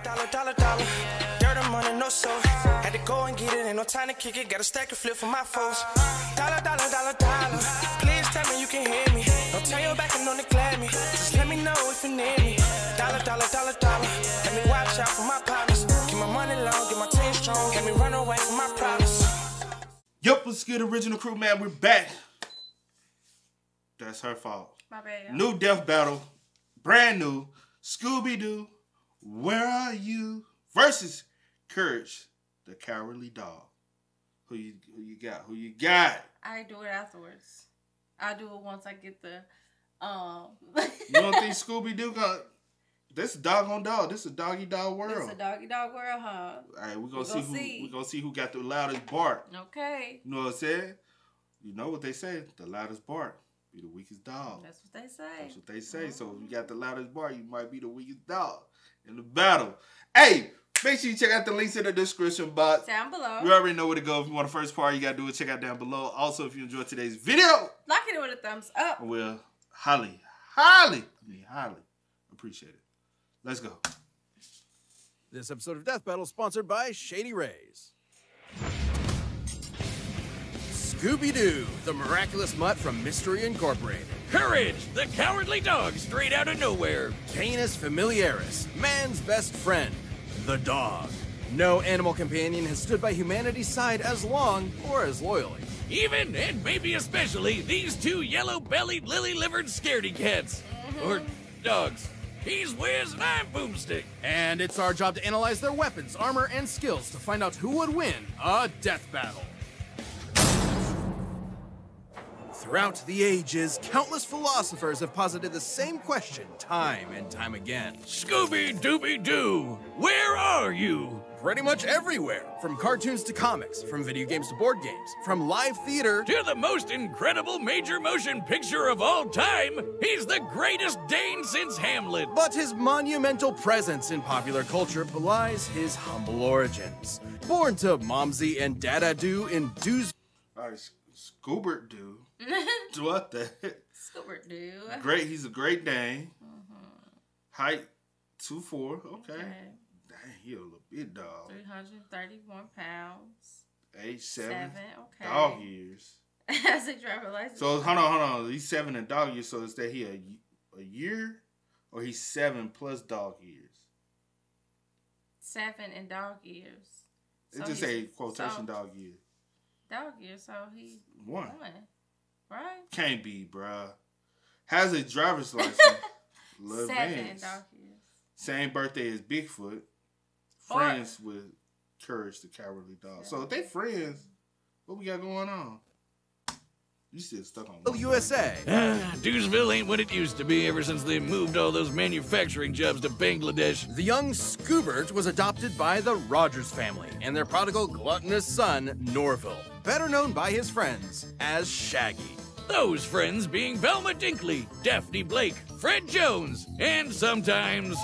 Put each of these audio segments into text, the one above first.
Dollar. Dirty money, no soul. Had to go and get it, ain't no time to kick it. Got a stack and flip for my foes. Dollar. Please tell me you can hear me. Don't turn your back and don't neglect me. Just let me know if you need me. Dollar. Let me watch out for my partners. Keep my money long, get my team strong. Let me run away from my problems. Yup, what's good, original crew, man? We're back. That's her fault. My bad. New death battle, brand new. Scooby-Doo, where are you? Versus Courage, the Cowardly Dog. Who you got? Who you got? I do it afterwards. I'll do it once I get the You don't think Scooby-Doo got this doggone dog? This is a doggy dog world. It's a doggy dog world, huh? All right, we're gonna see who got the loudest bark. Okay. You know what I'm saying? You know what they say? The loudest bark be the weakest dog. That's what they say. That's what they say. So if you got the loudest bark, you might be the weakest dog in the battle. Hey, make sure you check out the links in the description box. Down below. We already know where to go. If you want the first part, you got to do it. Check out down below. Also, if you enjoyed today's video, like it with a thumbs up. We'll highly appreciate it. Let's go. This episode of Death Battle is sponsored by Shady Rays. Scooby-Doo, the miraculous mutt from Mystery Incorporated. Courage, the cowardly dog straight out of nowhere. Canis Familiaris, man's best friend, the dog. No animal companion has stood by humanity's side as long or as loyally. Even, and maybe especially, these two yellow-bellied, lily-livered scaredy cats. Or dogs. He's Wiz and I'm Boomstick. And it's our job to analyze their weapons, armor, and skills to find out who would win a death battle. Throughout the ages, countless philosophers have posited the same question time and time again. Scooby-Dooby-Doo, where are you? Pretty much everywhere. From cartoons to comics, from video games to board games, from live theater To the most incredible major motion picture of all time, he's the greatest Dane since Hamlet. But his monumental presence in popular culture belies his humble origins. Born to Momsy and Dada-Doo in Doo's... All right, Scoobert-Doo. What the heck? Scooby-Doo. Great, he's a great Dane. Height 2'4". Okay. Dang, he a little big dog. 331 pounds. Age 7. Okay. Dog years. As a driver license. So hold on. He's 7 in dog years. So is that he a year, or he's 7 plus dog years? 7 in dog years. It just say quotation dog years. Dog years. So he 1. Right? Can't be, bruh. Has a driver's license. 7 in dog years. Same birthday as Bigfoot. Friends with Courage, the Cowardly Dog. So if they friends, what we got going on? You still stuck on USA. Dewsville ain't what it used to be ever since they moved all those manufacturing jobs to Bangladesh. The young Scoobert was adopted by the Rogers family and their prodigal gluttonous son, Norville, better known by his friends as Shaggy. Those friends being Velma Dinkley, Daphne Blake, Fred Jones, and sometimes...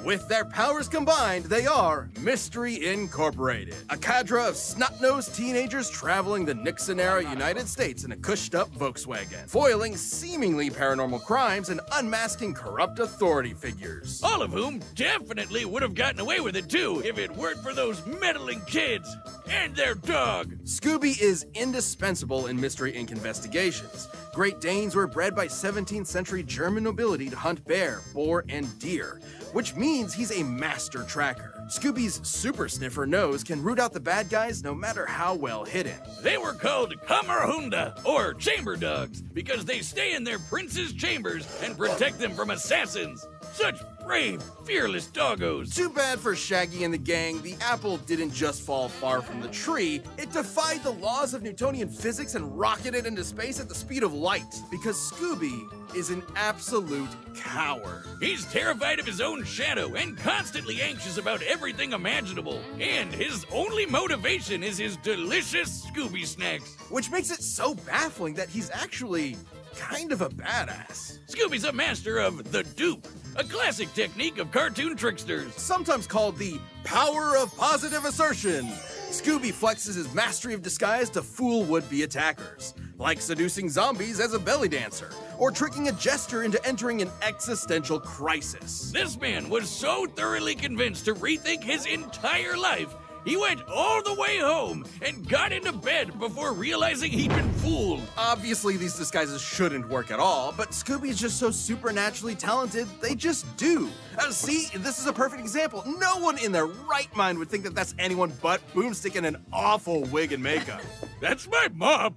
With their powers combined, they are Mystery Incorporated, a cadre of snot-nosed teenagers traveling the Nixon-era United States in a cushed-up Volkswagen, foiling seemingly paranormal crimes and unmasking corrupt authority figures. All of whom definitely would have gotten away with it too if it weren't for those meddling kids and their dog. Scooby is indispensable in Mystery Inc. investigations. Great Danes were bred by 17th century German nobility to hunt bear, boar, and deer, which means he's a master tracker. Scooby's super sniffer nose can root out the bad guys no matter how well hidden. They were called Kamerhunda, or chamber dogs, because they stay in their prince's chambers and protect them from assassins. Such brave, fearless doggos. Too bad for Shaggy and the gang, the apple didn't just fall far from the tree, it defied the laws of Newtonian physics and rocketed into space at the speed of light, because Scooby is an absolute coward. He's terrified of his own shadow and constantly anxious about everything imaginable. And his only motivation is his delicious Scooby snacks. Which makes it so baffling that he's actually kind of a badass. Scooby's a master of the dupe, a classic technique of cartoon tricksters. Sometimes called the power of positive assertion. Scooby flexes his mastery of disguise to fool would-be attackers, like seducing zombies as a belly dancer, or tricking a jester into entering an existential crisis. This man was so thoroughly convinced to rethink his entire life, he went all the way home and got into bed before realizing he'd been fooled. Obviously, these disguises shouldn't work at all, but Scooby's just so supernaturally talented, they just do. See, this is a perfect example. No one in their right mind would think that that's anyone but Boomstick in an awful wig and makeup. That's my mom.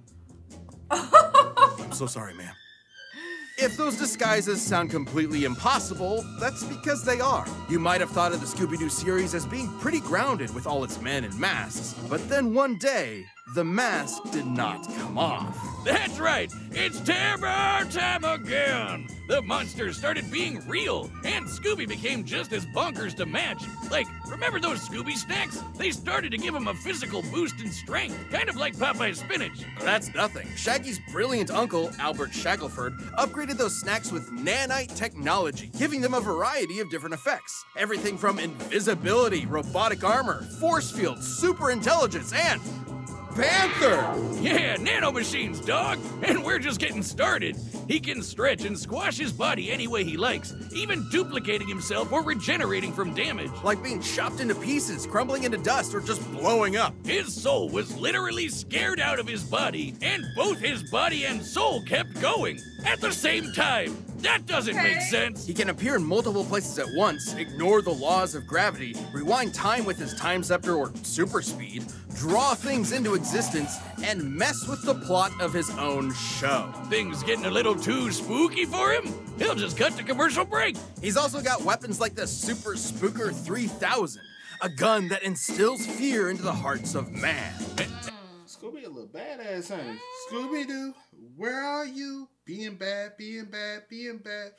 I'm so sorry, ma'am. If those disguises sound completely impossible, that's because they are. You might have thought of the Scooby-Doo series as being pretty grounded with all its men in masks, but then one day, the mask did not come off. That's right, it's terror time again. The monsters started being real, and Scooby became just as bonkers to match. Like, remember those Scooby snacks? They started to give him a physical boost in strength, kind of like Popeye's spinach. That's nothing. Shaggy's brilliant uncle, Albert Shackleford, upgraded those snacks with nanite technology, giving them a variety of different effects. Everything from invisibility, robotic armor, force field, super intelligence, and Panther! Yeah, nanomachines, dog! And we're just getting started. He can stretch and squash his body any way he likes, even duplicating himself or regenerating from damage. Like being chopped into pieces, crumbling into dust, or just blowing up. His soul was literally scared out of his body, and both his body and soul kept going at the same time. That doesn't make sense. He can appear in multiple places at once, ignore the laws of gravity, rewind time with his time scepter or super speed, draw things into existence, and mess with the plot of his own show. Things getting a little too spooky for him? He'll just cut to commercial break. He's also got weapons like the Super Spooker 3000, a gun that instills fear into the hearts of man. Scooby a little badass, honey. Scooby-Doo, where are you? Being bad, being bad, being bad.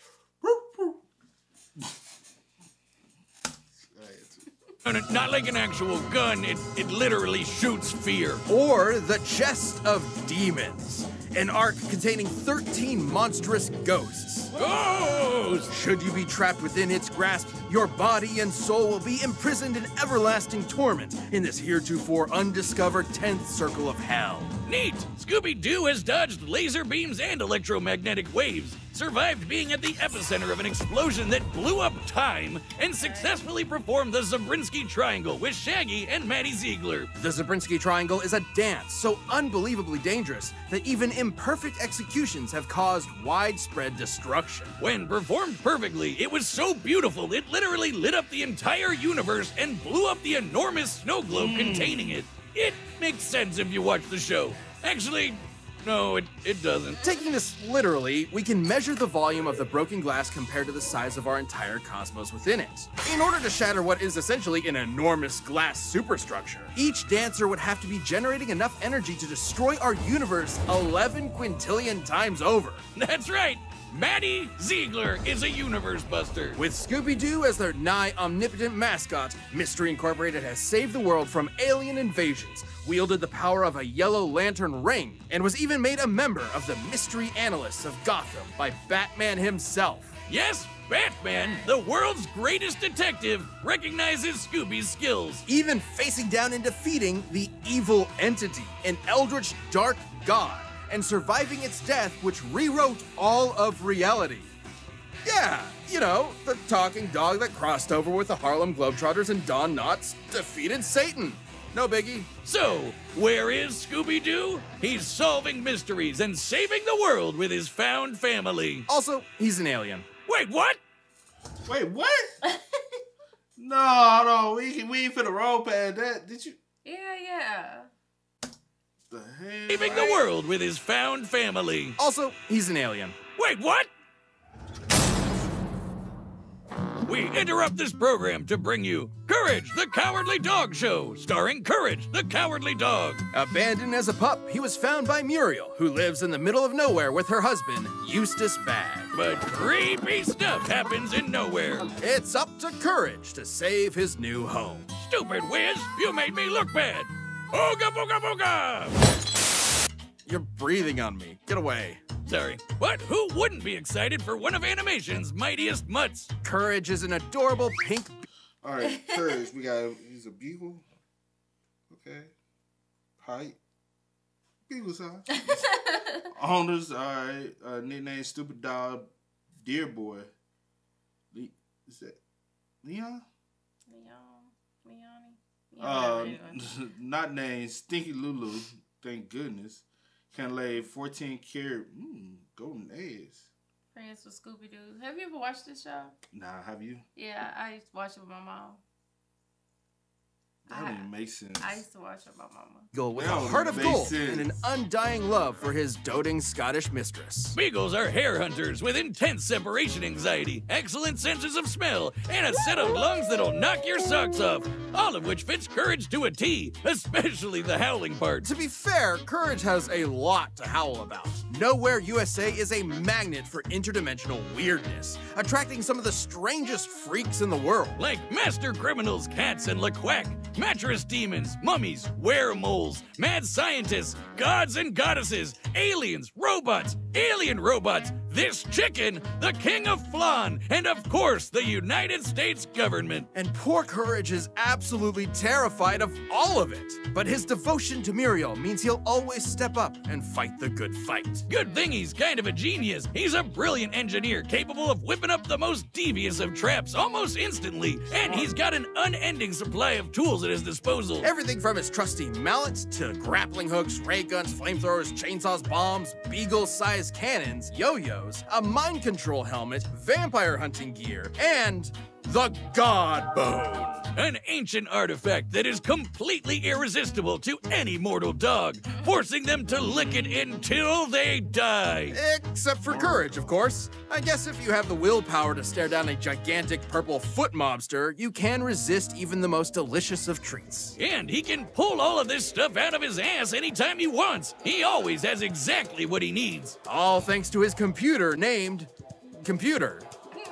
Not like an actual gun, it literally shoots fear. Or the Chest of Demons, an ark containing 13 monstrous ghosts. Ghosts! Should you be trapped within its grasp, your body and soul will be imprisoned in everlasting torment in this heretofore undiscovered 10th circle of hell. Neat! Scooby-Doo has dodged laser beams and electromagnetic waves, survived being at the epicenter of an explosion that blew up time, and successfully performed the Zabriskie Triangle with Shaggy and Maddie Ziegler. The Zabriskie Triangle is a dance so unbelievably dangerous that even imperfect executions have caused widespread destruction. When performed perfectly, it was so beautiful it literally lit up the entire universe and blew up the enormous snow globe containing it. It makes sense if you watch the show. Actually, no, it doesn't. Taking this literally, we can measure the volume of the broken glass compared to the size of our entire cosmos within it. In order to shatter what is essentially an enormous glass superstructure, each dancer would have to be generating enough energy to destroy our universe 11 quintillion times over. That's right! Maddie Ziegler is a universe buster. With Scooby-Doo as their nigh omnipotent mascot, Mystery Incorporated has saved the world from alien invasions, wielded the power of a yellow lantern ring, and was even made a member of the Mystery Analysts of Gotham by Batman himself. Yes, Batman, the world's greatest detective, recognizes Scooby's skills. Even facing down and defeating the evil entity, an eldritch dark god, and surviving its death, which rewrote all of reality. Yeah, you know, the talking dog that crossed over with the Harlem Globetrotters and Don Knotts defeated Satan. No biggie. So, where is Scooby-Doo? He's solving mysteries and saving the world with his found family. Also, he's an alien. Wait, what? Wait, what? No, we ain't finna roll past that. Did you? Yeah. The hell? Saving the world with his found family. Also, he's an alien. Wait, what? We interrupt this program to bring you Courage, the Cowardly Dog Show, starring Courage, the Cowardly Dog. Abandoned as a pup, he was found by Muriel, who lives in the middle of nowhere with her husband, Eustace Bagg. But creepy stuff happens in nowhere. It's up to Courage to save his new home. Stupid Wiz, you made me look bad. Ooga booga booga! You're breathing on me. Get away. Sorry. But who wouldn't be excited for one of animation's mightiest mutts? Courage is an adorable pink. All right, Courage. He's a beagle. Okay. Height. Beagle size. Owners, all right. Nickname Stupid Dog, Dear Boy. Is that Leon? Not named Stinky Lulu. Thank goodness. Can lay 14 carat golden eggs. Friends with Scooby Doo. Have you ever watched this show? Nah, have you? Yeah, I used to watch it with my mom. That don't even make sense. I used to watch it with my mama. Beagle with a That heart of makes gold sense. and an undying love for his doting Scottish mistress. Beagles are hair hunters with intense separation anxiety, excellent senses of smell, and a set of lungs that'll knock your socks off. All of which fits Courage to a T, especially the howling part. To be fair, Courage has a lot to howl about. Nowhere USA is a magnet for interdimensional weirdness, attracting some of the strangest freaks in the world. Like master criminals, cats, and LaQuack, mattress demons, mummies, weremoles, mad scientists, gods and goddesses, aliens, robots, alien robots, this chicken, the king of flan, and of course, the United States government. And poor Courage is absolutely terrified of all of it. But his devotion to Muriel means he'll always step up and fight the good fight. Good thing he's kind of a genius. He's a brilliant engineer capable of whipping up the most devious of traps almost instantly. And he's got an unending supply of tools at his disposal. Everything from his trusty mallet to grappling hooks, ray guns, flamethrowers, chainsaws, bombs, beagle-sized cannons, yo-yos, a mind control helmet, vampire hunting gear, and the God Bone. An ancient artifact that is completely irresistible to any mortal dog, forcing them to lick it until they die. Except for Courage, of course. I guess if you have the willpower to stare down a gigantic purple foot mobster, you can resist even the most delicious of treats. And he can pull all of this stuff out of his ass anytime he wants. He always has exactly what he needs. All thanks to his computer named Computer.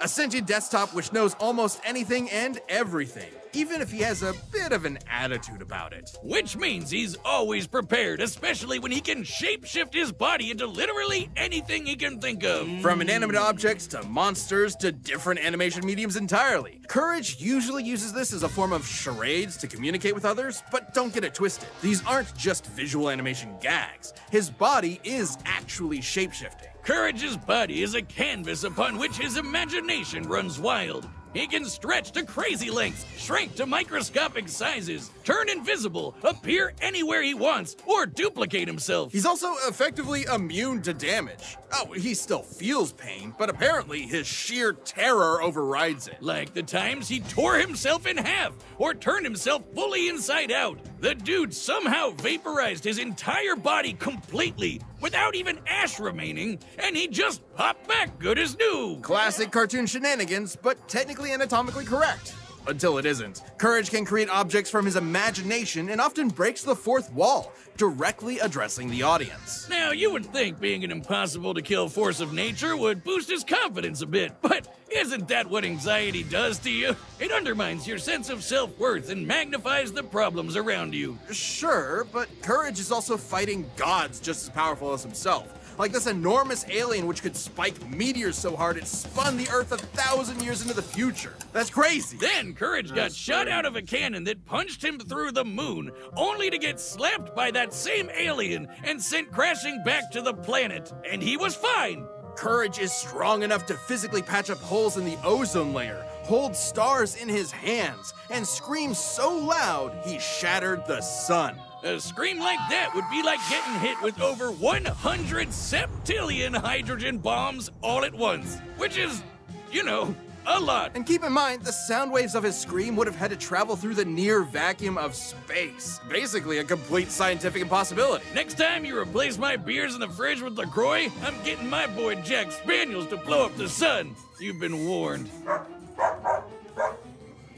A sentient desktop which knows almost anything and everything, even if he has a bit of an attitude about it. Which means he's always prepared, especially when he can shapeshift his body into literally anything he can think of. From inanimate objects to monsters to different animation mediums entirely. Courage usually uses this as a form of charades to communicate with others, but don't get it twisted. These aren't just visual animation gags. His body is actually shapeshifting. Courage's body is a canvas upon which his imagination runs wild. He can stretch to crazy lengths, shrink to microscopic sizes, turn invisible, appear anywhere he wants, or duplicate himself. He's also effectively immune to damage. Oh, he still feels pain, but apparently his sheer terror overrides it. Like the times he tore himself in half or turned himself fully inside out. The dude somehow vaporized his entire body completely without even ash remaining, and he just popped back good as new. Classic cartoon shenanigans, but technically anatomically correct. Until it isn't. Courage can create objects from his imagination and often breaks the fourth wall, directly addressing the audience. Now, you would think being an impossible-to-kill force of nature would boost his confidence a bit, but isn't that what anxiety does to you? It undermines your sense of self-worth and magnifies the problems around you. Sure, but Courage is also fighting gods just as powerful as himself. Like this enormous alien which could spike meteors so hard it spun the Earth 1,000 years into the future. That's crazy. Then Courage got shot out of a cannon that punched him through the moon, only to get slapped by that same alien and sent crashing back to the planet. And he was fine. Courage is strong enough to physically patch up holes in the ozone layer, hold stars in his hands, and scream so loud he shattered the sun. A scream like that would be like getting hit with over 100 septillion hydrogen bombs all at once, which is, you know, a lot. And keep in mind, the sound waves of his scream would have had to travel through the near vacuum of space. Basically a complete scientific impossibility. Next time you replace my beers in the fridge with LaCroix, I'm getting my boy Jack Spaniels to blow up the sun. You've been warned.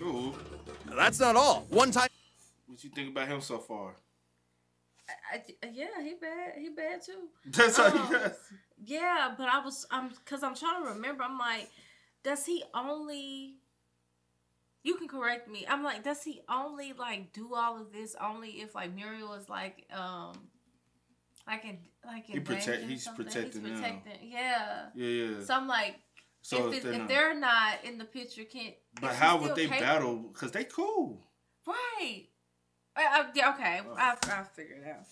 Ooh. That's not all. One time... What you think about him so far? Yeah, he bad. He bad too. That's all you got. Yeah, but I'm trying to remember. I'm like, does he only? You can correct me. I'm like, does he only like do all of this only if like Muriel is like in danger or he's something. protecting them. Yeah. Yeah. So I'm like, So if they're not in the picture, can't. But how would they battle? Because they cool. Right. Yeah, okay, I'll figure it out.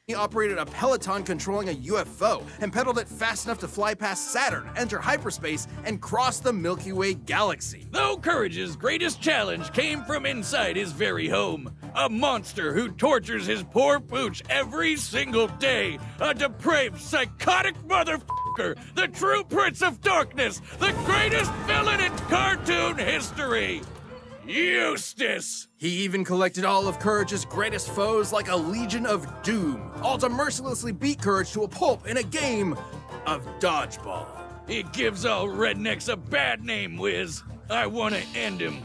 He operated a Peloton controlling a UFO and pedaled it fast enough to fly past Saturn, enter hyperspace, and cross the Milky Way galaxy. Though Courage's greatest challenge came from inside his very home. A monster who tortures his poor pooch every single day. A depraved, psychotic motherfucker. The true Prince of Darkness. The greatest villain in cartoon history. Eustace! He even collected all of Courage's greatest foes like a Legion of Doom, all to mercilessly beat Courage to a pulp in a game of dodgeball. It gives all rednecks a bad name, Wiz. I want to end him.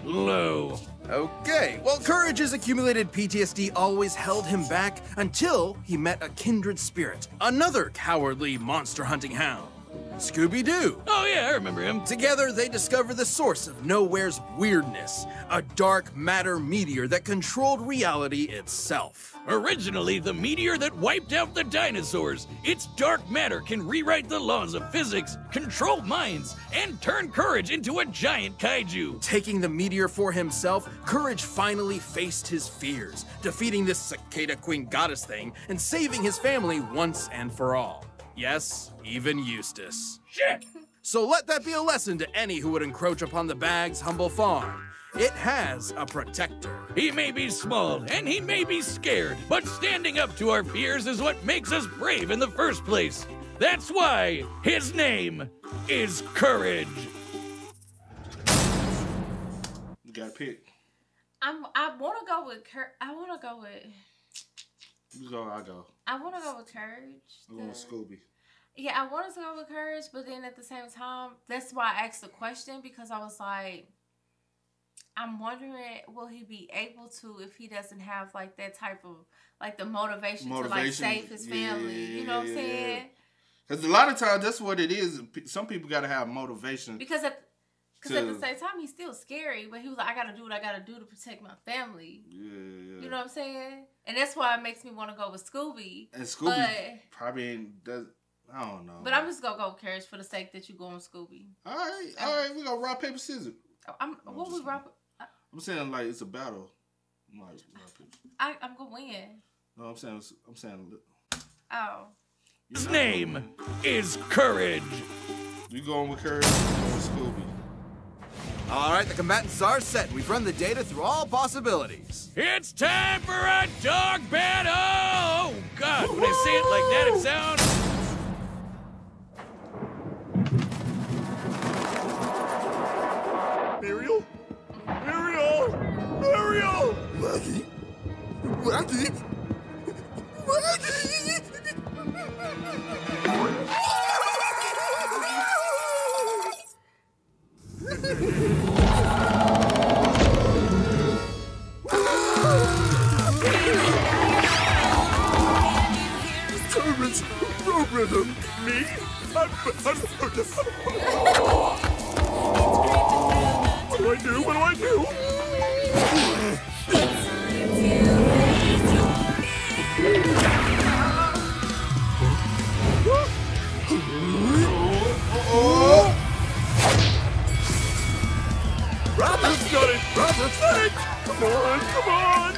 Low. Okay, well, Courage's accumulated PTSD always held him back until he met a kindred spirit, another cowardly monster hunting hound, Scooby-Doo. Oh yeah, I remember him. Together, they discover the source of Nowhere's weirdness, a dark matter meteor that controlled reality itself. Originally the meteor that wiped out the dinosaurs, its dark matter can rewrite the laws of physics, control minds, and turn Courage into a giant kaiju. Taking the meteor for himself, Courage finally faced his fears, defeating this cicada queen goddess thing and saving his family once and for all. Yes, even Eustace. Shit! So let that be a lesson to any who would encroach upon the Bag's humble farm. It has a protector. He may be small and he may be scared, but standing up to our fears is what makes us brave in the first place. That's why his name is Courage. You gotta pick. I want to go with I want to go with. You go, I go. I want to go with Courage. I'm going with Scooby. Yeah, I wanted to go with Courage, but then at the same time, that's why I asked the question, because I was like, I'm wondering, will he be able to if he doesn't have like that type of like the motivation to like save his family? You know what I'm saying? Because a lot of times that's what it is. Some people got to have motivation. Because at the same time, he's still scary, but he was like, I got to do what I got to do to protect my family. Yeah. You know what I'm saying? And that's why it makes me want to go with Scooby. And Scooby probably ain't, I don't know. But I'm just going to go with Courage for the sake that you go on Scooby. All right. We got rock, paper, scissors. What we rock? I'm saying like it's a battle. I'm like, I'm going to win. No, I'm saying. Oh. His name is Courage. You going with Courage? I'm going with Scooby. All right, the combatants are set. We've run the data through all possibilities. It's time for a dog battle! Oh, God, when I say it like that, it sounds... Ariel? Ariel! Ariel! Maggie? Maggie? Maggie! Disturbance! Road rhythm! Me? What do I do? What do I do? Rabbit's got it! Rabbit's got it! Come on, come on!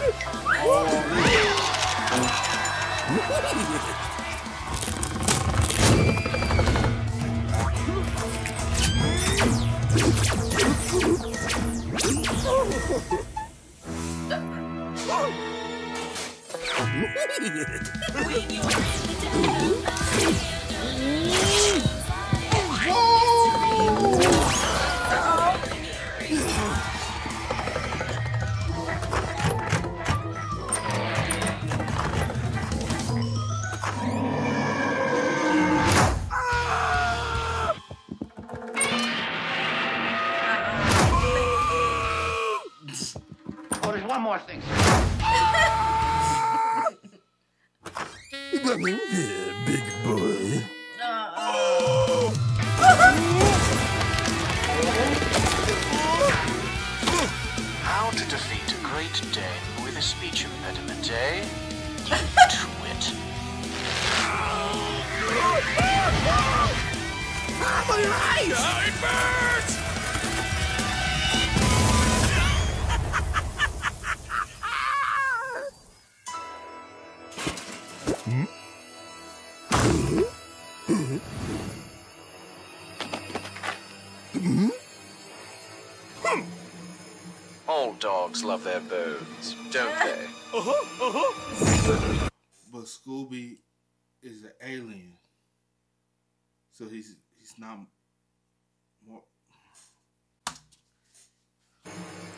Oh, there's one more thing. Yeah, big boy. How to defeat a Great Dane with a speech impediment, eh? You twit. My eyes! Oh, it burns! All dogs love their bones, don't they? But Scooby is an alien, so he's not more.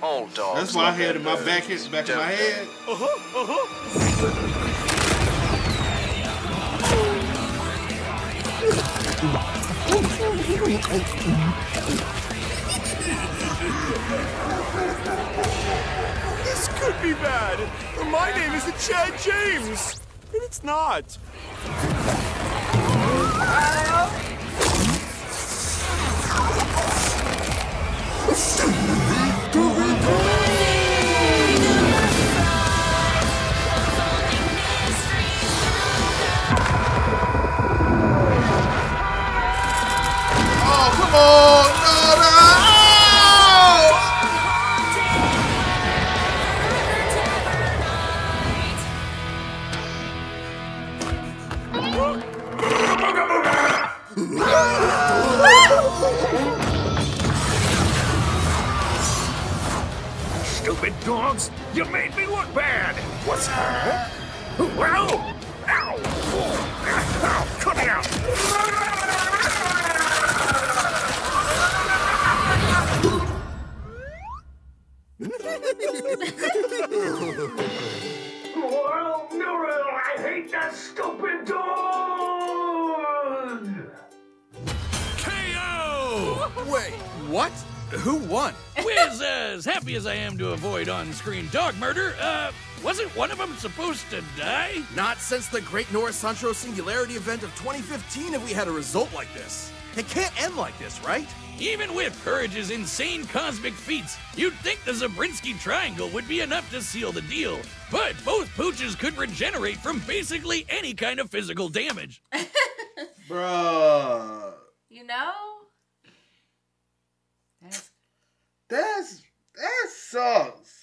All dogs. That's why I love had their in my bones, back of my don't they? head. This could be bad. My name isn't Chad James. And it's not. Oh, come on! Stupid dogs! You made me look bad! What's that? Well, ow! Ow! Cut it out! Well, I hate that stupid dog! KO! Wait, what? Who won? Wiz, as happy as I am to avoid on-screen dog murder, wasn't one of them supposed to die? Not since the Great Norris Sancho Singularity event of 2015 have we had a result like this. It can't end like this, right? Even with Courage's insane cosmic feats, you'd think the Zabrinsky Triangle would be enough to seal the deal. But both pooches could regenerate from basically any kind of physical damage. Bruh. You know? That sucks.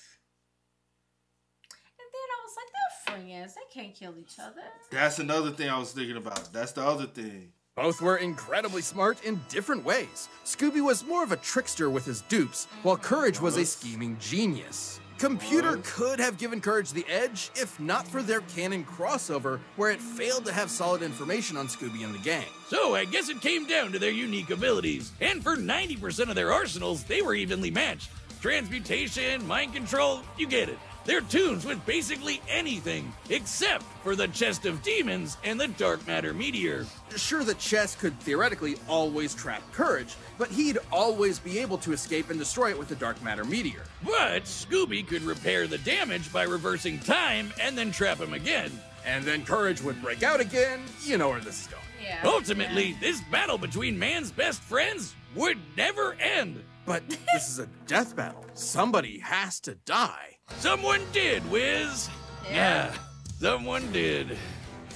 And then I was like, they're friends. They can't kill each other. That's another thing I was thinking about. That's the other thing. Both were incredibly smart in different ways. Scooby was more of a trickster with his dupes, while Courage was a scheming genius. Computer could have given Courage the edge if not for their canon crossover, where it failed to have solid information on Scooby and the gang. So I guess it came down to their unique abilities. And for 90% of their arsenals, they were evenly matched. Transmutation, mind control, you get it. They're tunes with basically anything, except for the Chest of Demons and the Dark Matter Meteor. Sure, the chest could theoretically always trap Courage, but he'd always be able to escape and destroy it with the Dark Matter Meteor. But Scooby could repair the damage by reversing time and then trap him again. And then Courage would break out again. You know where this is going. Yeah. Ultimately, this battle between man's best friends would never end. But this is a death battle. Somebody has to die. Someone did, Wiz. Yeah, someone did.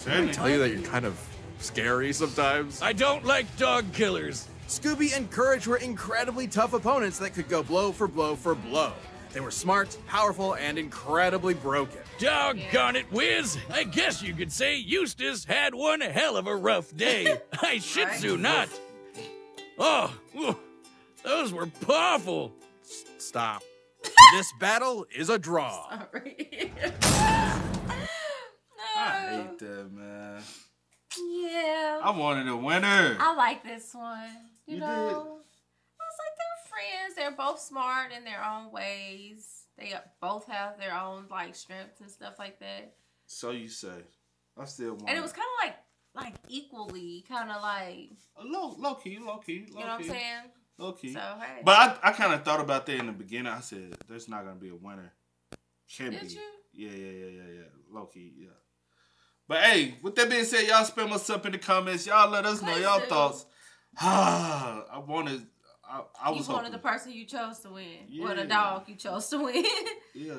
Didn't I tell you that you're kind of scary sometimes? I don't like dog killers. Scooby and Courage were incredibly tough opponents that could go blow for blow for blow. They were smart, powerful, and incredibly broken. Doggone it, Wiz. I guess you could say Eustace had one hell of a rough day. I shih tzu not. Oh, those were powerful. Stop. This battle is a draw. Sorry. I hate that, man. Yeah. I wanted a winner. I like this one. You You know, did. it's like they're friends. They're both smart in their own ways. They both have their own like strengths and stuff like that. So you say. I still want And it was kind of like equally, kind of like, low key. you know what I'm saying? Low key. So hey. But I kind of thought about that in the beginning. I said, there's not going to be a winner. Can Did be. you? Yeah. Low key, yeah. But hey, with that being said, y'all spam us up in the comments. Y'all let us know Please y'all do. thoughts. I was You wanted hoping. the person you chose to win. Or Yeah. the dog you chose to win. Yeah.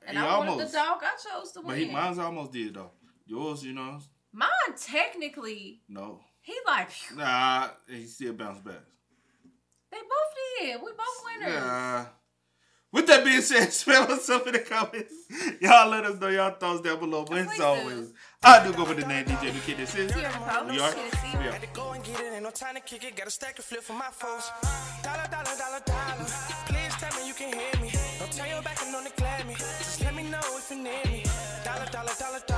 And He I wanted almost. the dog I chose to But win. mine's almost did, though. Yours, you know, Mine technically, No. he like, Nah, he still bounced back. they both did. We both winners. Yeah. With that being said, spell us up in the comments. Y'all let us know y'all thoughts down below. But as always, I do go with the name DJ Kid. This is. We are. Had to go and get it, ain't no time to kick it. Got a stack of flip for my folks. Dollar, dollar, dollar, dollar. Please tell me you can hear me. Don't turn your back and don't neglect me. Just let me know if you need me. Dollar, dollar, dollar, dollar.